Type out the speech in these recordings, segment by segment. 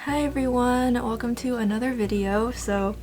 Hi everyone, welcome to another video. So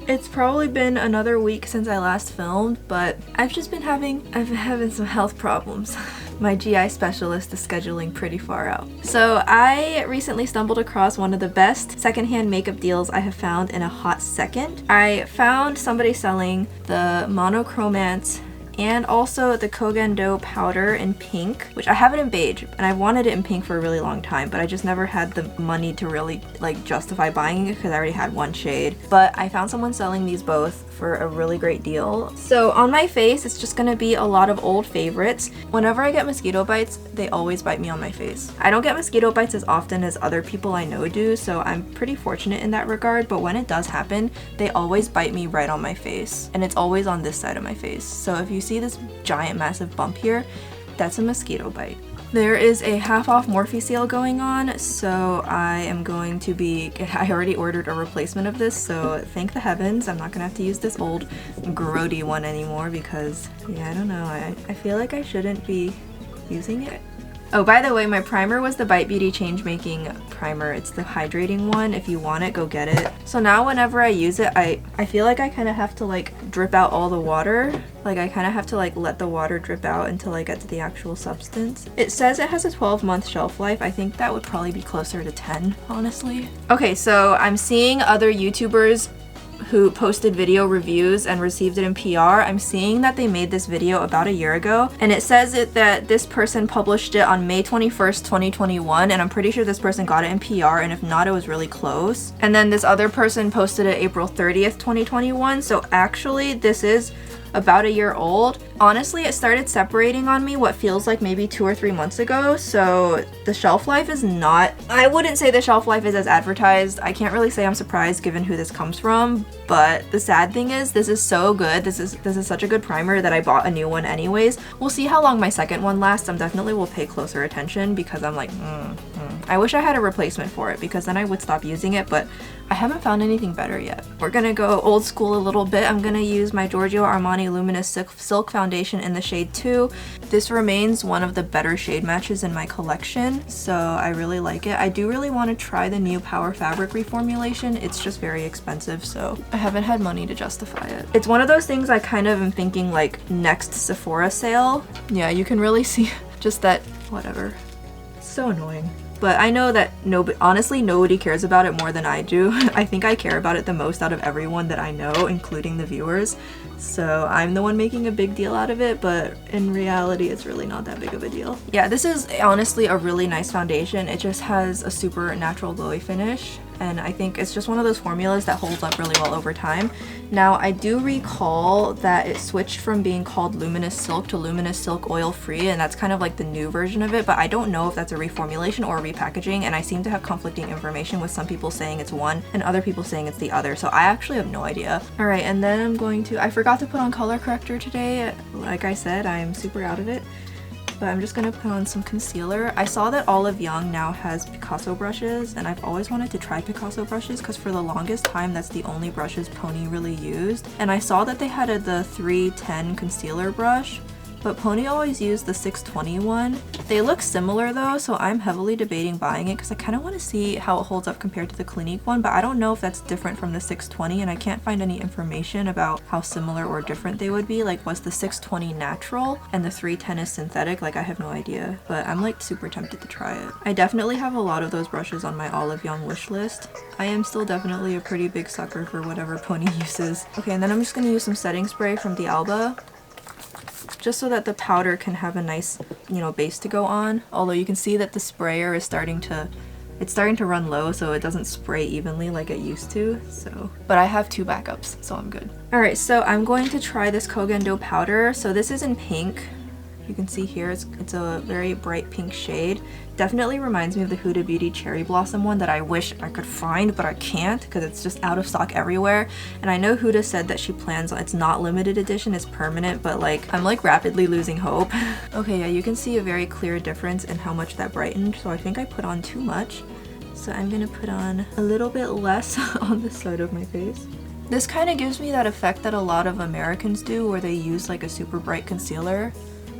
it's probably been another week since I last filmed, but I've been having some health problems. My GI specialist is scheduling pretty far out. So I recently stumbled across one of the best secondhand makeup deals I have found in a hot second. I found somebody selling the Monochromance and also the Kogendo powder in pink, which I have it in beige, and I've wanted it in pink for a really long time, but I just never had the money to really justify buying it because I already had one shade. But I found someone selling these both for a really great deal. So on my face, it's just gonna be a lot of old favorites. Whenever I get mosquito bites, they always bite me on my face. I don't get mosquito bites as often as other people I know do, so I'm pretty fortunate in that regard, but when it does happen, they always bite me right on my face, and it's always on this side of my face. So if you see this giant massive bump here, that's a mosquito bite. There is a half off Morphe sale going on, so I am going to be, I already ordered a replacement of this, so thank the heavens I'm not gonna have to use this old grody one anymore because, yeah, I don't know, I feel like I shouldn't be using it. Oh, by the way, my primer was the Bite Beauty Change Making primer. It's the hydrating one. If you want it, go get it. So now whenever I use it, I feel like I kind of have to drip out all the water. I kind of have to let the water drip out until I get to the actual substance. It says it has a 12-month shelf life. I think that would probably be closer to 10, honestly. Okay, so I'm seeing other YouTubers who posted video reviews and received it in PR. I'm seeing that they made this video about a year ago, and it says that this person published it on May 21st, 2021, and I'm pretty sure this person got it in PR, and if not, it was really close. And then this other person posted it April 30th, 2021, so actually this is about a year old. Honestly, it started separating on me what feels like maybe 2 or 3 months ago, so the shelf life is not, I wouldn't say the shelf life is as advertised. I can't really say I'm surprised given who this comes from, but the sad thing is this is so good. This is such a good primer that I bought a new one anyways. We'll see how long my second one lasts. I'm definitely will pay closer attention because I'm like, I wish I had a replacement for it because then I would stop using it, but I haven't found anything better yet. We're gonna go old school a little bit. I'm gonna use my GIORGIO Armani Luminous Silk Foundation in the shade 2. This remains one of the better shade matches in my collection, so I really like it. I do really want to try the new Power Fabric reformulation. It's just very expensive, so I haven't had money to justify it. It's one of those things I kind of am thinking next Sephora sale. Yeah, you can really see just that, whatever. It's so annoying. But I know that honestly, nobody cares about it more than I do. I think I care about it the most out of everyone that I know, including the viewers. So I'm the one making a big deal out of it, but in reality, it's really not that big of a deal. Yeah, this is honestly a really nice foundation. It just has a super natural glowy finish, and I think it's just one of those formulas that holds up really well over time. Now, I do recall that it switched from being called Luminous Silk to Luminous Silk Oil Free, and that's kind of the new version of it, but I don't know if that's a reformulation or a repackaging, and I seem to have conflicting information with some people saying it's one and other people saying it's the other, so I actually have no idea. Alright, and then I'm going to, I forgot to put on color corrector today. Like I said, I'm super out of it. But I'm just gonna put on some concealer. I saw that Olive Young now has Picasso brushes, and I've always wanted to try Picasso brushes because for the longest time that's the only brushes Pony really used. And I saw that they had the 310 concealer brush, but Pony always used the 620 one. They look similar though, so I'm heavily debating buying it because I kind of want to see how it holds up compared to the Clinique one, but I don't know if that's different from the 620, and I can't find any information about how similar or different they would be. Was the 620 natural and the 310 is synthetic? I have no idea, but I'm super tempted to try it. I definitely have a lot of those brushes on my Olive Young wish list. I am still definitely a pretty big sucker for whatever Pony uses. Okay, and then I'm just going to use some setting spray from the Alba, just so that the powder can have a nice, base to go on. Although you can see that the sprayer is starting to run low, so it doesn't spray evenly like it used to, so. But I have 2 backups, so I'm good. Alright, so I'm going to try this Kogendo powder. So this is in pink. You can see here, it's a very bright pink shade. Definitely reminds me of the Huda Beauty Cherry Blossom one that I wish I could find, but I can't because it's just out of stock everywhere. And I know Huda said that she plans on, it's not limited edition, it's permanent, but I'm rapidly losing hope. Okay, yeah, you can see a very clear difference in how much that brightened, so I think I put on too much. So I'm gonna put on a little bit less on this side of my face. This kind of gives me that effect that a lot of Americans do where they use a super bright concealer.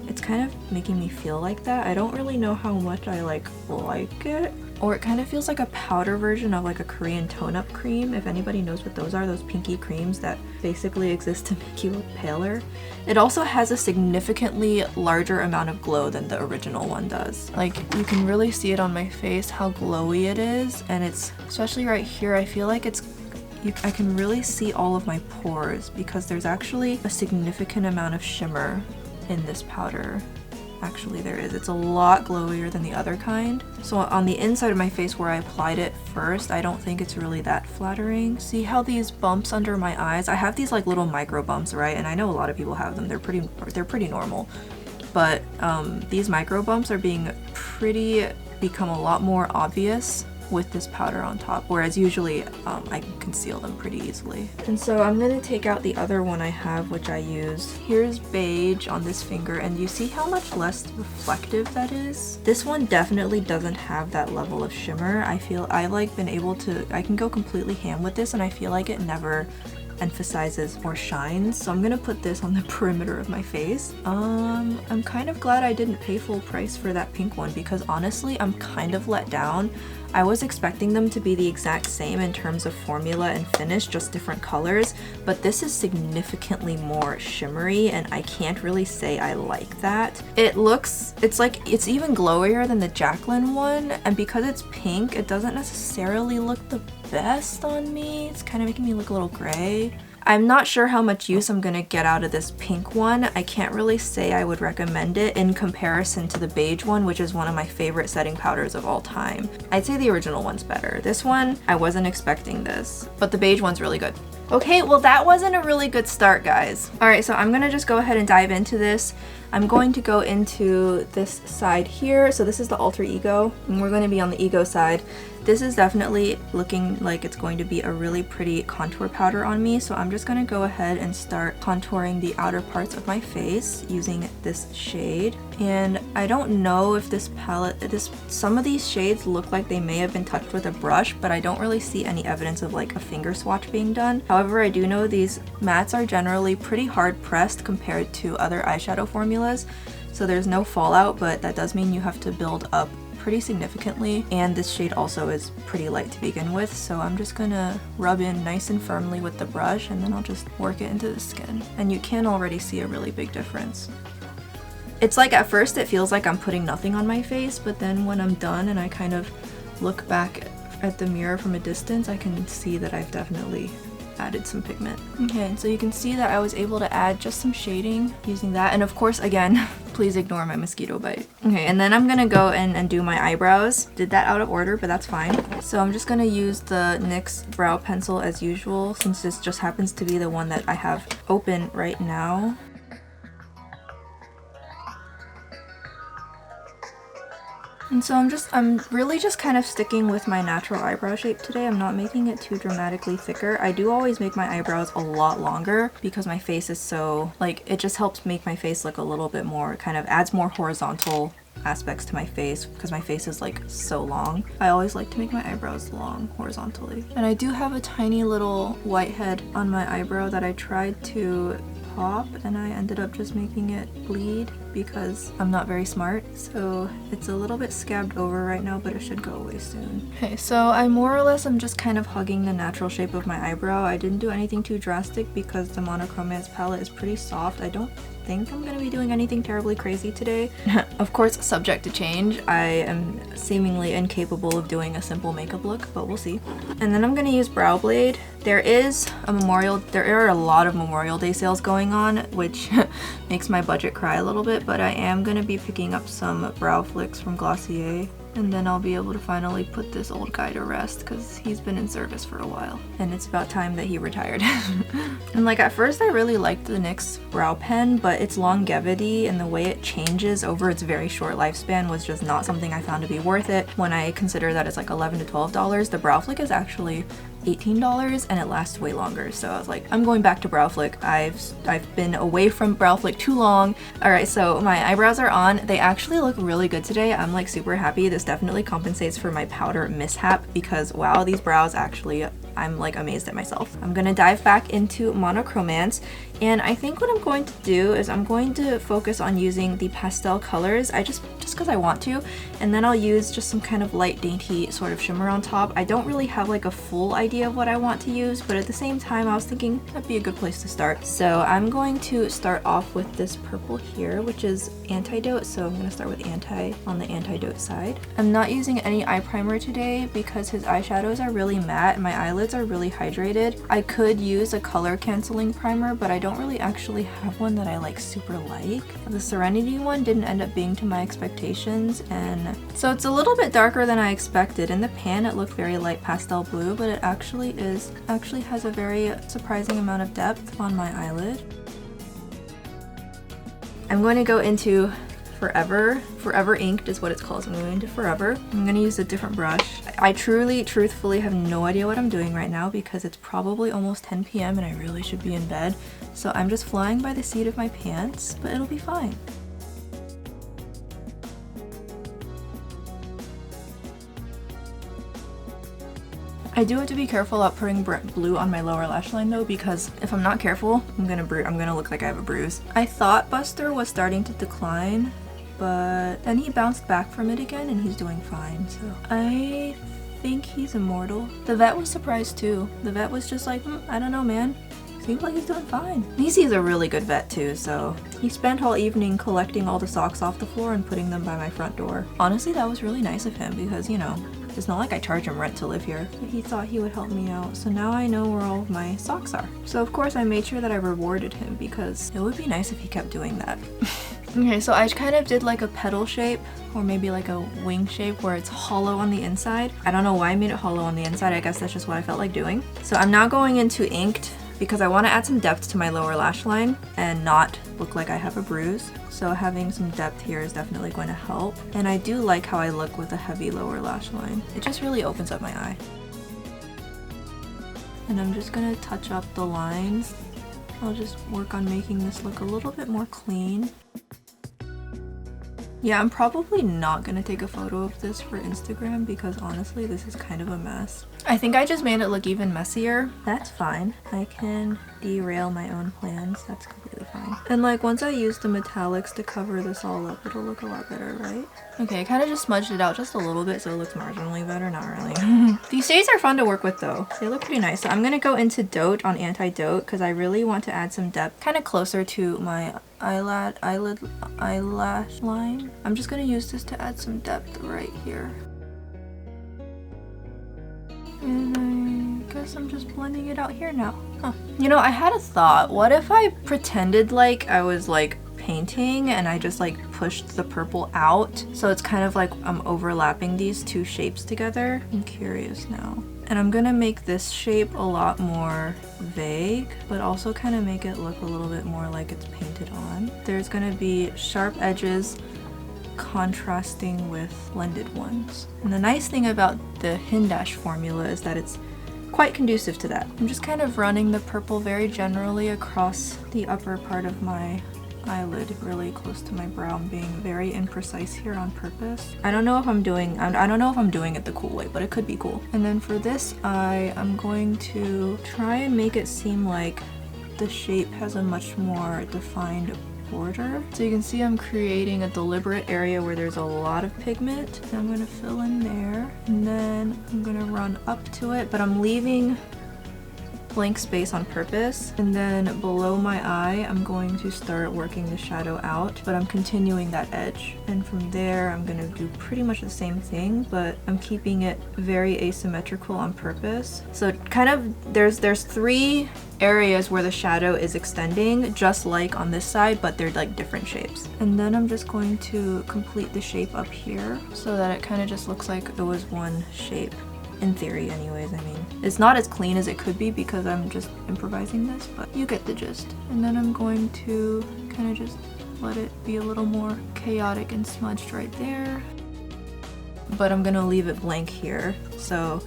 It's kind of making me feel like that. I don't really know how much I like it. or it kind of feels like a powder version of like a Korean tone-up cream. If anybody knows what those are, those pinky creams that basically exist to make you look paler. It also has a significantly larger amount of glow than the original one does. Like, you can really see it on my face how glowy it is, and it's, especially right here, I feel like it's, I can really see all of my pores because there's actually a significant amount of shimmer in this powder. Actually, there is. It's a lot glowier than the other kind. So on the inside of my face where I applied it first, I don't think it's really that flattering. See how these bumps under my eyes? I have these like little micro bumps, right? And I know a lot of people have them. They're pretty normal. But these micro bumps are become a lot more obvious with this powder on top, whereas usually I can conceal them pretty easily. And so I'm gonna take out the other one I have, which I use. Here's beige on this finger, and you see how much less reflective that is? This one definitely doesn't have that level of shimmer. I feel I've like been able to, I can go completely ham with this, and I feel like it never emphasizes or shines. So I'm gonna put this on the perimeter of my face. I'm kind of glad I didn't pay full price for that pink one because honestly I'm kind of let down. I was expecting them to be the exact same in terms of formula and finish, just different colors, but this is significantly more shimmery and I can't really say I like that. It's like, it's even glowier than the JACLYN one, and because it's pink, it doesn't necessarily look the best on me. It's kind of making me look a little gray. I'm not sure how much use I'm gonna get out of this pink one. I can't really say I would recommend it in comparison to the beige one, which is one of my favorite setting powders of all time. I'd say the original one's better. This one, I wasn't expecting this, but the beige one's really good. Okay, well that wasn't a really good start, guys. All right, so I'm gonna just go ahead and dive into this. I'm going to go into this side here. So this is the alter ego, and we're gonna be on the ego side. This is definitely looking like it's going to be a really pretty contour powder on me, so I'm just gonna go ahead and start contouring the outer parts of my face using this shade. And I don't know if this palette, some of these shades look like they may have been touched with a brush, but I don't really see any evidence of like a finger swatch being done. However, I do know these mattes are generally pretty hard pressed compared to other eyeshadow formulas, so there's no fallout, but that does mean you have to build up pretty significantly, and this shade also is pretty light to begin with, so I'm just gonna rub in nice and firmly with the brush, and then I'll just work it into the skin. And you can already see a really big difference. It's like at first it feels like I'm putting nothing on my face, but then when I'm done and I kind of look back at the mirror from a distance, I can see that I've definitely added some pigment. Okay, so you can see that I was able to add just some shading using that, and of course, again, please ignore my mosquito bite. Okay, and then I'm gonna go in and do my eyebrows. Did that out of order, but that's fine. So I'm just gonna use the NYX brow pencil as usual, since this just happens to be the one that I have open right now. And so I'm really just kind of sticking with my natural eyebrow shape today. I'm not making it too dramatically thicker. I do always make my eyebrows a lot longer because my face is so, like, it just helps make my face look a little bit more, kind of adds more horizontal aspects to my face because my face is like so long. I always like to make my eyebrows long horizontally. And I do have a tiny little whitehead on my eyebrow that I tried to pop, and I ended up just making it bleed because I'm not very smart, so it's a little bit scabbed over right now, but it should go away soon. Okay, so I more or less am just kind of hugging the natural shape of my eyebrow. I didn't do anything too drastic because the Monochromance palette is pretty soft. I don't think I'm gonna be doing anything terribly crazy today. Of course, subject to change. I am seemingly incapable of doing a simple makeup look, but we'll see. And then I'm gonna use Brow Blade. There are a lot of Memorial Day sales going on, which makes my budget cry a little bit, but I am gonna be picking up some brow flicks from Glossier. And then I'll be able to finally put this old guy to rest because he's been in service for a while. And it's about time that he retired. And like at first I really liked the NYX brow pen, but its longevity and the way it changes over its very short lifespan was just not something I found to be worth it. When I consider that it's like $11 to $12, the brow flick is actually $18 and it lasts way longer. So I was like, I'm going back to brow flick. I've been away from brow flick too long. Alright, so my eyebrows are on. They actually look really good today. I'm like super happy. This definitely compensates for my powder mishap because wow, these brows actually, I'm like amazed at myself. I'm gonna dive back into Monochromance, And I think what I'm going to do is I'm going to focus on using the pastel colors, just because I want to, and then I'll use just some kind of light dainty sort of shimmer on top. I don't really have like a full idea of what I want to use, but at the same time I was thinking that'd be a good place to start. So I'm going to start off with this purple here, which is Antidote, so I'm going to start with Anti on the Antidote side. I'm not using any eye primer today because his eyeshadows are really matte and my eyelids are really hydrated. I could use a color cancelling primer, but I don't really actually have one that I like super like. The Serenity one didn't end up being to my expectations, and so it's a little bit darker than I expected. In the pan it looked very light pastel blue, but it actually has a very surprising amount of depth on my eyelid. I'm going to go into Forever Inked is what it's called. So I'm going into Forever. I'm going to use a different brush. I truthfully have no idea what I'm doing right now because it's probably almost 10 p.m. and I really should be in bed. So I'm just flying by the seat of my pants, but it'll be fine. I do have to be careful about putting blue on my lower lash line though, because if I'm not careful, I'm gonna look like I have a bruise. I thought Buster was starting to decline, but then he bounced back from it again and he's doing fine, so I think he's immortal. The vet was surprised too. The vet was just like, I don't know, man. Seems like he's doing fine. He's a really good vet too, so he spent all evening collecting all the socks off the floor and putting them by my front door. Honestly, that was really nice of him because, you know, it's not like I charge him rent to live here, but he thought he would help me out. So now I know where all of my socks are. So of course I made sure that I rewarded him because it would be nice if he kept doing that. Okay, so I kind of did like a petal shape or maybe like a wing shape where it's hollow on the inside. I don't know why I made it hollow on the inside. I guess that's just what I felt like doing. So I'm now going into Inked because I want to add some depth to my lower lash line and not look like I have a bruise. So having some depth here is definitely going to help. And I do like how I look with a heavy lower lash line. It just really opens up my eye. And I'm just going to touch up the lines. I'll just work on making this look a little bit more clean. Yeah, I'm probably not gonna take a photo of this for Instagram because honestly, this is kind of a mess. I think I just made it look even messier. That's fine. I can derail my own plans. That's completely fine. And like once I use the metallics to cover this all up, it'll look a lot better, right? Okay, I kind of just smudged it out just a little bit so it looks marginally better. Not really. These shades are fun to work with though. They look pretty nice. So I'm gonna go into Dote on Anti-Dote because I really want to add some depth kind of closer to my eyelash line. I'm just gonna use this to add some depth right here. And I guess I'm just blending it out here now. Huh. You know, I had a thought. What if I pretended like I was like painting and I just like pushed the purple out so it's kind of like I'm overlapping these two shapes together? I'm curious now. And I'm gonna make this shape a lot more vague, but also kind of make it look a little bit more like it's painted on. There's gonna be sharp edges contrasting with blended ones. And the nice thing about the Hindash formula is that it's quite conducive to that. I'm just kind of running the purple very generally across the upper part of my eyelid, really close to my brow. I'm being very imprecise here on purpose. I don't know if I'm doing it the cool way, but it could be cool. And then for this eye, I'm going to try and make it seem like the shape has a much more defined border. So you can see I'm creating a deliberate area where there's a lot of pigment. And I'm gonna fill in there, and then I'm gonna run up to it, but I'm leaving blank space on purpose. And then below my eye, I'm going to start working the shadow out, but I'm continuing that edge. And from there, I'm gonna do pretty much the same thing, but I'm keeping it very asymmetrical on purpose. So kind of, there's three areas where the shadow is extending, just like on this side, but they're like different shapes. And then I'm just going to complete the shape up here so that it kind of just looks like it was one shape. In theory anyways. I mean, it's not as clean as it could be because I'm just improvising this, but you get the gist. And then I'm going to kind of just let it be a little more chaotic and smudged right there. But I'm gonna leave it blank here, so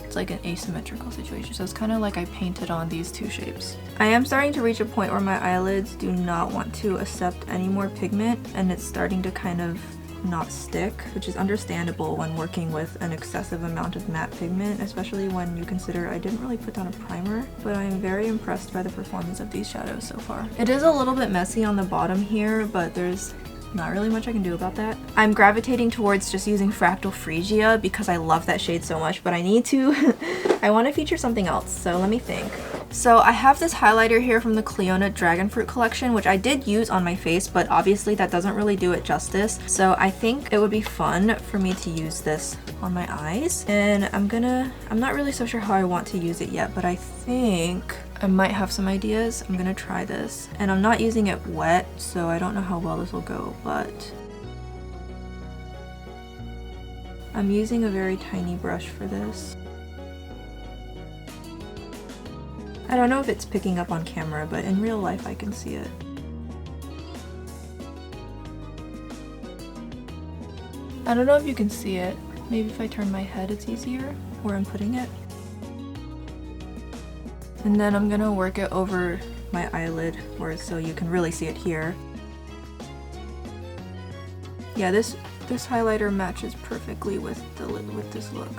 it's like an asymmetrical situation. So it's kind of like I painted on these two shapes. I am starting to reach a point where my eyelids do not want to accept any more pigment, and it's starting to kind of not stick, which is understandable when working with an excessive amount of matte pigment, especially when you consider I didn't really put down a primer, but I am very impressed by the performance of these shadows so far. It is a little bit messy on the bottom here, but there's not really much I can do about that. I'm gravitating towards just using Fractal Freesia because I love that shade so much, but I need to, I want to feature something else, so let me think. So I have this highlighter here from the Clionadh Dragon Fruit collection, which I did use on my face, but obviously that doesn't really do it justice. So I think it would be fun for me to use this on my eyes. And I'm not really so sure how I want to use it yet, but I think I might have some ideas. I'm gonna try this. And I'm not using it wet, so I don't know how well this will go, but I'm using a very tiny brush for this. I don't know if it's picking up on camera, but in real life I can see it. I don't know if you can see it. Maybe if I turn my head it's easier where I'm putting it. And then I'm gonna work it over my eyelid so you can really see it here. Yeah, this highlighter matches perfectly with this look.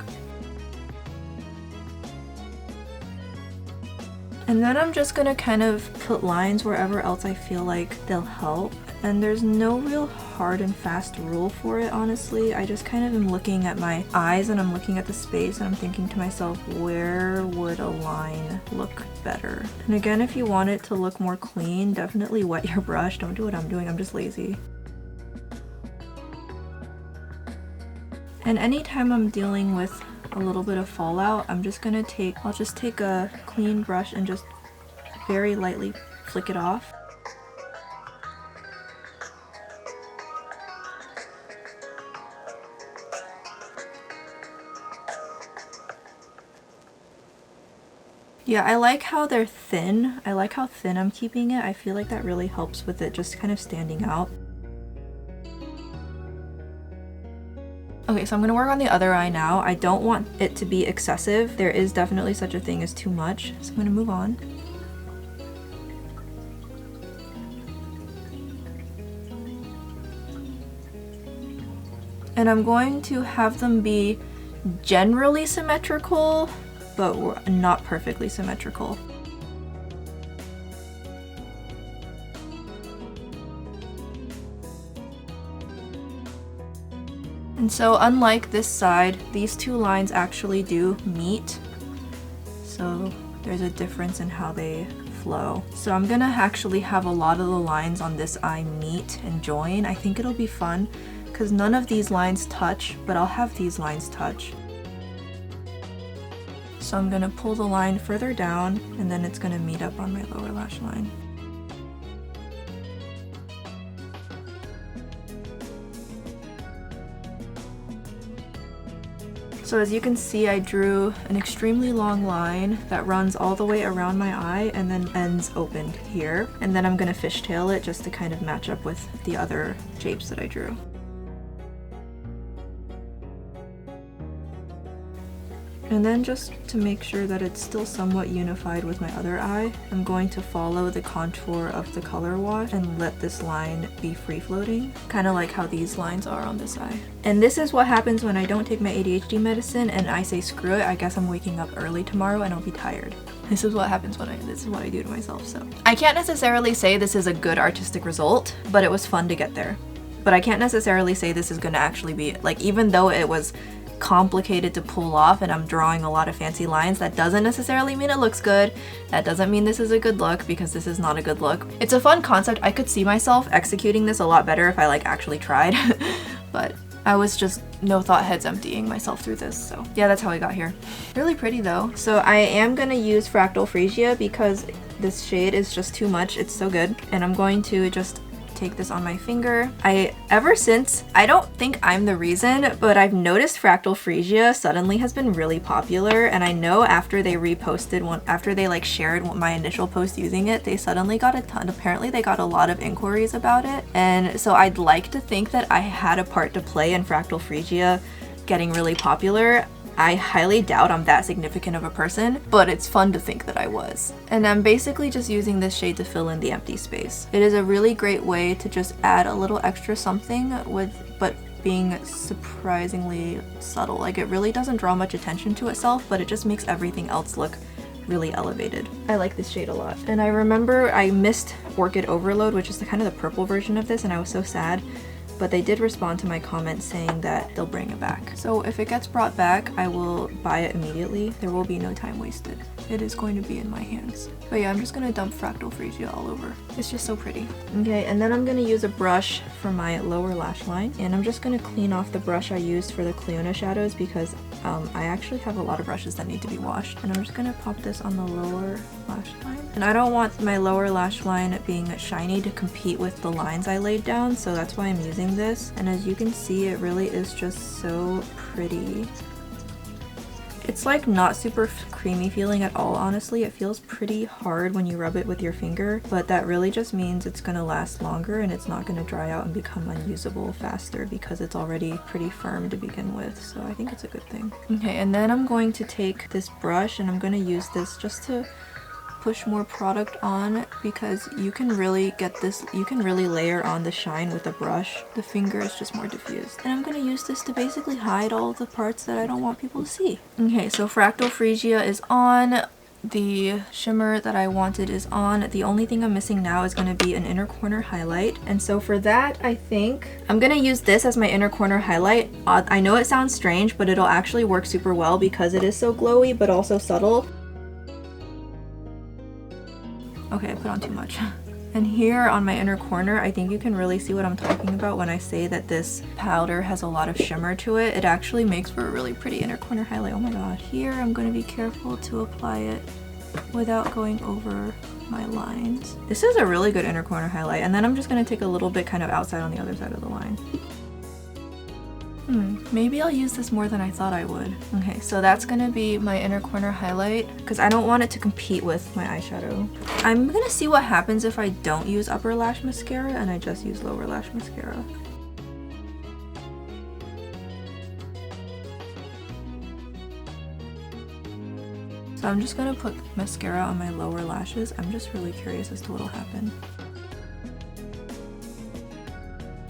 And then I'm just gonna kind of put lines wherever else I feel like they'll help. And there's no real hard and fast rule for it, honestly. I just kind of am looking at my eyes and I'm looking at the space and I'm thinking to myself, where would a line look better? And again, if you want it to look more clean, definitely wet your brush. Don't do what I'm doing, I'm just lazy. And anytime I'm dealing with a little bit of fallout, I'll just take a clean brush and just very lightly flick it off. Yeah, I like how they're thin. I like how thin I'm keeping it. I feel like that really helps with it just kind of standing out. Okay, so I'm gonna work on the other eye now. I don't want it to be excessive. There is definitely such a thing as too much. So I'm gonna move on. And I'm going to have them be generally symmetrical, but not perfectly symmetrical. And so unlike this side, these two lines actually do meet. So there's a difference in how they flow. So I'm gonna actually have a lot of the lines on this eye meet and join. I think it'll be fun because none of these lines touch, but I'll have these lines touch. So I'm gonna pull the line further down and then it's gonna meet up on my lower lash line. So as you can see, I drew an extremely long line that runs all the way around my eye and then ends opened here. And then I'm gonna fishtail it just to kind of match up with the other shapes that I drew. And then just to make sure that it's still somewhat unified with my other eye, I'm going to follow the contour of the color wash and let this line be free floating, kind of like how these lines are on this eye. And this is what happens when I don't take my ADHD medicine and I say screw it, I guess I'm waking up early tomorrow and I'll be tired. This is what happens when this is what I do to myself, so. I can't necessarily say this is a good artistic result, but it was fun to get there. But I can't necessarily say this is gonna actually be, like, even though it was complicated to pull off and I'm drawing a lot of fancy lines, that doesn't necessarily mean it looks good. That doesn't mean this is a good look, because this is not a good look. It's a fun concept. I could see myself executing this a lot better if I like actually tried, but I was just no thought heads emptying myself through this, so yeah, that's how I got here. Really pretty though. So I am gonna use Fractal Freesia because this shade is just too much. It's so good. And I'm going to just take this on my finger. Ever since, I don't think I'm the reason, but I've noticed Fractal Freesia suddenly has been really popular, and I know after they reposted one, after they like shared my initial post using it, they suddenly got a ton. Apparently they got a lot of inquiries about it, and so I'd like to think that I had a part to play in Fractal Freesia getting really popular. I highly doubt I'm that significant of a person, but it's fun to think that I was. And I'm basically just using this shade to fill in the empty space. It is a really great way to just add a little extra something but being surprisingly subtle. Like, it really doesn't draw much attention to itself, but it just makes everything else look really elevated. I like this shade a lot. And I remember I missed Orchid Overload, which is the kind of the purple version of this, and I was so sad. But they did respond to my comment saying that they'll bring it back. So if it gets brought back, I will buy it immediately. There will be no time wasted. It is going to be in my hands. But yeah, I'm just gonna dump Fractal Freesia all over. It's just so pretty. Okay, and then I'm gonna use a brush for my lower lash line. And I'm just gonna clean off the brush I used for the Clionadh shadows because I actually have a lot of brushes that need to be washed. And I'm just gonna pop this on the lower lash line. And I don't want my lower lash line being shiny to compete with the lines I laid down, so that's why I'm using this. And as you can see, it really is just so pretty. It's like not super creamy feeling at all, honestly. It feels pretty hard when you rub it with your finger, but that really just means it's gonna last longer and it's not gonna dry out and become unusable faster because it's already pretty firm to begin with. So I think it's a good thing. Okay, and then I'm going to take this brush and I'm gonna use this just to push more product on because you can really get this, you can really layer on the shine with a brush. The finger is just more diffused. And I'm gonna use this to basically hide all of the parts that I don't want people to see. Okay, so Fractal Freesia is on. The shimmer that I wanted is on. The only thing I'm missing now is going to be an inner corner highlight. And so for that, I think I'm going to use this as my inner corner highlight. I know it sounds strange, but it'll actually work super well because it is so glowy, but also subtle. Okay, I put on too much. And here on my inner corner, I think you can really see what I'm talking about when I say that this powder has a lot of shimmer to it. It actually makes for a really pretty inner corner highlight. Oh my god. Here, I'm going to be careful to apply it without going over my lines. This is a really good inner corner highlight. And then I'm just going to take a little bit kind of outside on the other side of the line. Maybe I'll use this more than I thought I would. Okay, so that's gonna be my inner corner highlight because I don't want it to compete with my eyeshadow. I'm gonna see what happens if I don't use upper lash mascara and I just use lower lash mascara. So I'm just gonna put mascara on my lower lashes. I'm just really curious as to what'll happen.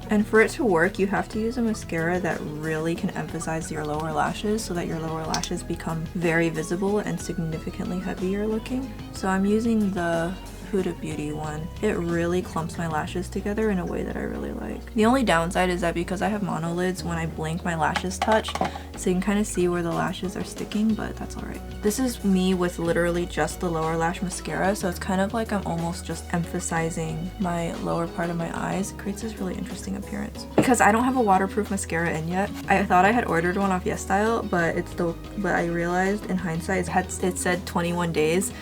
And for it to work, you have to use a mascara that really can emphasize your lower lashes so that your lower lashes become very visible and significantly heavier looking. So I'm using the Huda Beauty one. It really clumps my lashes together in a way that I really like. The only downside is that because I have monolids, when I blink my lashes touch, so you can kind of see where the lashes are sticking, but that's alright. This is me with literally just the lower lash mascara, so it's kind of like I'm almost just emphasizing my lower part of my eyes. It creates this really interesting appearance. Because I don't have a waterproof mascara in yet. I thought I had ordered one off YesStyle, but I realized in hindsight it said 21 days.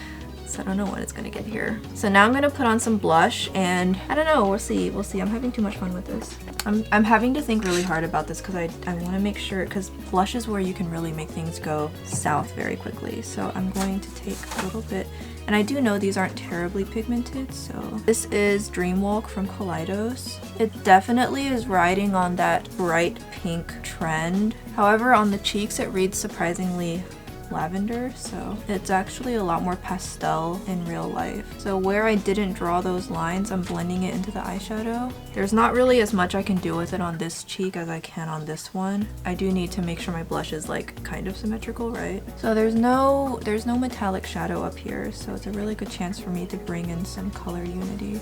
So I don't know when it's gonna get here. So now I'm gonna put on some blush and I don't know, we'll see. I'm having too much fun with this. I'm having to think really hard about this because I want to make sure, because blush is where you can really make things go south very quickly. So I'm going to take a little bit, and I do know these aren't terribly pigmented. So this is Dreamwalk from KALEIDOS. It definitely is riding on that bright pink trend. However, on the cheeks it reads surprisingly lavender, so it's actually a lot more pastel in real life. So where I didn't draw those lines, I'm blending it into the eyeshadow. There's not really as much I can do with it on this cheek as I can on this one. I do need to make sure my blush is like kind of symmetrical, right? So there's no metallic shadow up here, so it's a really good chance for me to bring in some color unity.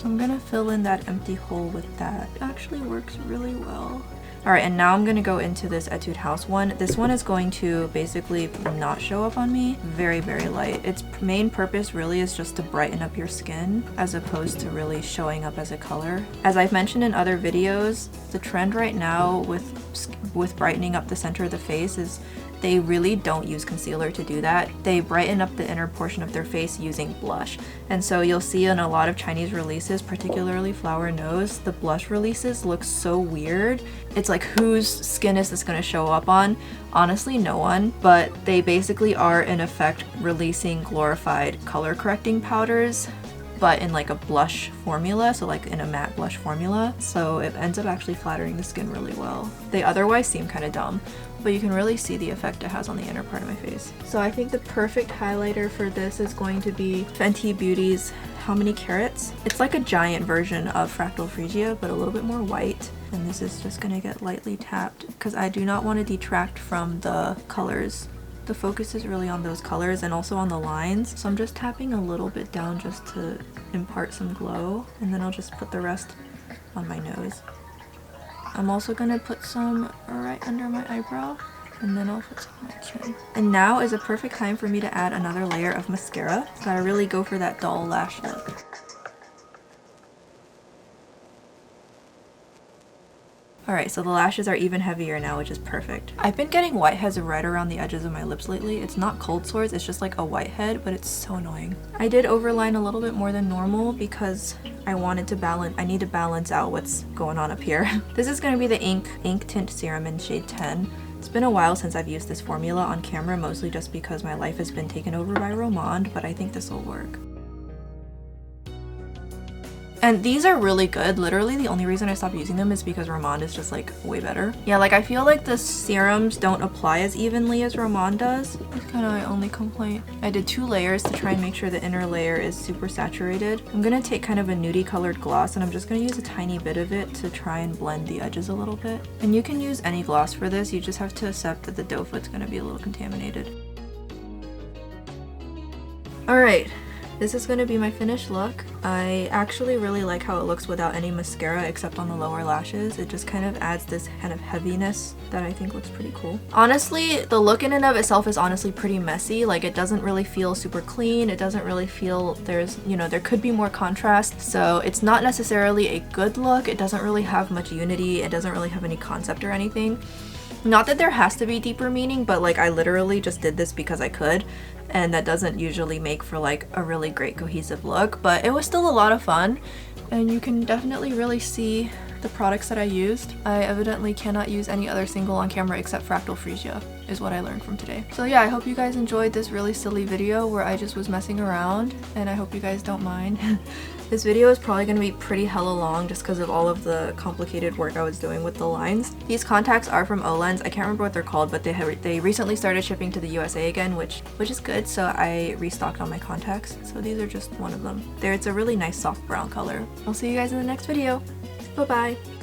I'm gonna fill in that empty hole with that. It actually works really well. Alright, and now I'm gonna go into this Etude House one. This one is going to basically not show up on me. Very, very light. Its main purpose really is just to brighten up your skin as opposed to really showing up as a color. As I've mentioned in other videos, the trend right now with brightening up the center of the face is they really don't use concealer to do that. They brighten up the inner portion of their face using blush. And so you'll see in a lot of Chinese releases, particularly Flower Nose, the blush releases look so weird. It's like, whose skin is this gonna show up on? Honestly, no one, but they basically are in effect releasing glorified color correcting powders, but in like a blush formula, so like in a matte blush formula. So it ends up actually flattering the skin really well. They otherwise seem kind of dumb, but you can really see the effect it has on the inner part of my face. So I think the perfect highlighter for this is going to be Fenty Beauty's How Many Carats. It's like a giant version of Fractal Freesia, but a little bit more white. And this is just gonna get lightly tapped because I do not want to detract from the colors. The focus is really on those colors and also on the lines. So I'm just tapping a little bit down just to impart some glow. And then I'll just put the rest on my nose. I'm also gonna put some right under my eyebrow. And then I'll put some on my chin. And now is a perfect time for me to add another layer of mascara. Gotta really go for that dull lash look. Alright, so the lashes are even heavier now, which is perfect. I've been getting whiteheads right around the edges of my lips lately. It's not cold sores, it's just like a whitehead, but it's so annoying. I did overline a little bit more than normal because I need to balance out what's going on up here. This is gonna be the Ink Tint Serum in shade 10. It's been a while since I've used this formula on camera, mostly just because my life has been taken over by Romand, but I think this will work. And these are really good. Literally the only reason I stopped using them is because Romand is just like way better. Yeah, like I feel like the serums don't apply as evenly as Romand does. That's kind of my only complaint. I did 2 layers to try and make sure the inner layer is super saturated. I'm gonna take kind of a nudie colored gloss and I'm just gonna use a tiny bit of it to try and blend the edges a little bit. And you can use any gloss for this, you just have to accept that the doe foot's gonna be a little contaminated. Alright. This is going to be my finished look. I actually really like how it looks without any mascara except on the lower lashes. It just kind of adds this kind of heaviness that I think looks pretty cool. Honestly, the look in and of itself is honestly pretty messy. Like it doesn't really feel super clean. It doesn't really feel there's, you know, there could be more contrast. So it's not necessarily a good look. It doesn't really have much unity. It doesn't really have any concept or anything. Not that there has to be deeper meaning, but like I literally just did this because I could. And that doesn't usually make for like a really great cohesive look, but it was still a lot of fun and you can definitely really see the products that I used. I evidently cannot use any other single on camera except Fractal Freesia is what I learned from today. So yeah, I hope you guys enjoyed this really silly video where I just was messing around and I hope you guys don't mind. This video is probably going to be pretty hella long just because of all of the complicated work I was doing with the lines. These contacts are from Olens. I can't remember what they're called, but they recently started shipping to the USA again, which is good, so I restocked on my contacts. So these are just one of them. It's a really nice soft brown color. I'll see you guys in the next video. Bye-bye!